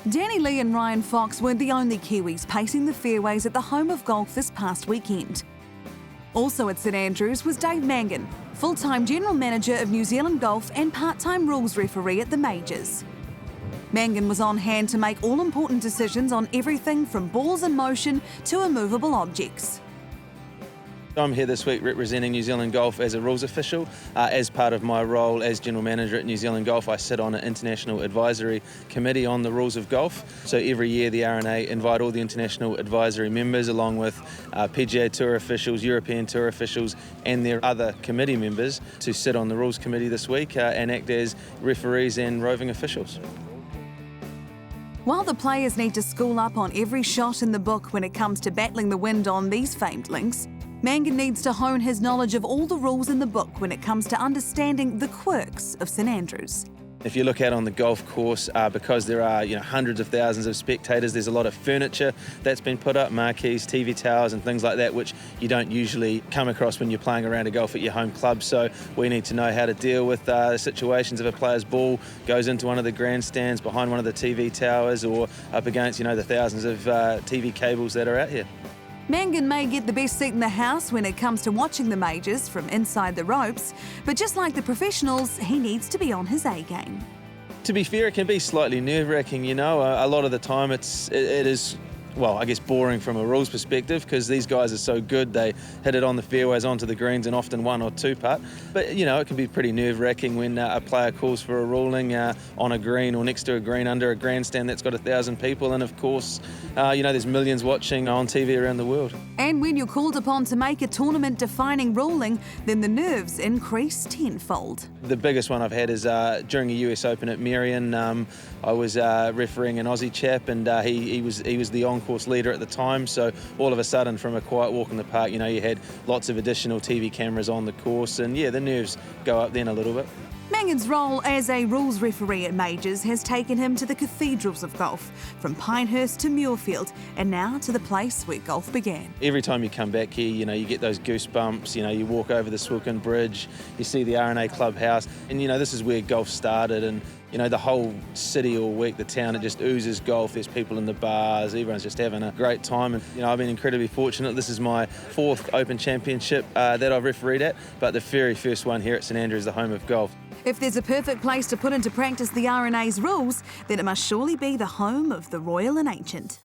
Danny Lee and Ryan Fox weren't the only Kiwis pacing the fairways at the home of golf this past weekend. Also at St Andrews was Dave Mangan, full-time general manager of New Zealand Golf and part-time rules referee at the majors. Mangan was on hand to make all-important decisions on everything from balls in motion to immovable objects. I'm here this week representing New Zealand Golf as a rules official. As part of my role as General Manager at New Zealand Golf, I sit on an International Advisory Committee on the rules of golf. So every year the R&A invite all the international advisory members along with PGA Tour officials, European Tour officials and their other committee members to sit on the rules committee this week and act as referees and roving officials. While the players need to school up on every shot in the book when it comes to battling the wind on these famed links, Mangan needs to hone his knowledge of all the rules in the book when it comes to understanding the quirks of St Andrews. If you look out on the golf course, because there are hundreds of thousands of spectators, there's a lot of furniture that's been put up, marquees, TV towers and things like that, which you don't usually come across when you're playing around a golf at your home club. So we need to know how to deal with situations if a player's ball goes into one of the grandstands, behind one of the TV towers or up against the thousands of TV cables that are out here. Mangan may get the best seat in the house when it comes to watching the majors from inside the ropes, but just like the professionals, he needs to be on his A game. To be fair, it can be slightly nerve-wracking, a lot of the time it is, well, I guess boring from a rules perspective because these guys are so good, they hit it on the fairways onto the greens and often one or two putt. But, it can be pretty nerve-wracking when a player calls for a ruling on a green or next to a green under a grandstand that's got 1,000 people and, of course, there's millions watching on TV around the world. And when you're called upon to make a tournament-defining ruling, then the nerves increase tenfold. The biggest one I've had is during a US Open at Marion. I was refereeing an Aussie chap and he was the on-course leader at the time, so all of a sudden from a quiet walk in the park, you had lots of additional TV cameras on the course and the nerves go up then a little bit. Mangan's role as a rules referee at majors has taken him to the cathedrals of golf, from Pinehurst to Muirfield, and now to the place where golf began. Every time you come back here, you get those goosebumps, you walk over the Swilcan Bridge, you see the R&A clubhouse, and this is where golf started, and the whole city all week, the town, it just oozes golf. There's people in the bars, everyone's just having a great time, and I've been incredibly fortunate. This is my 4th Open Championship that I've refereed at, but the very first one here at St Andrews, the home of golf. If there's a perfect place to put into practice the R&A's rules, then it must surely be the home of the Royal and Ancient.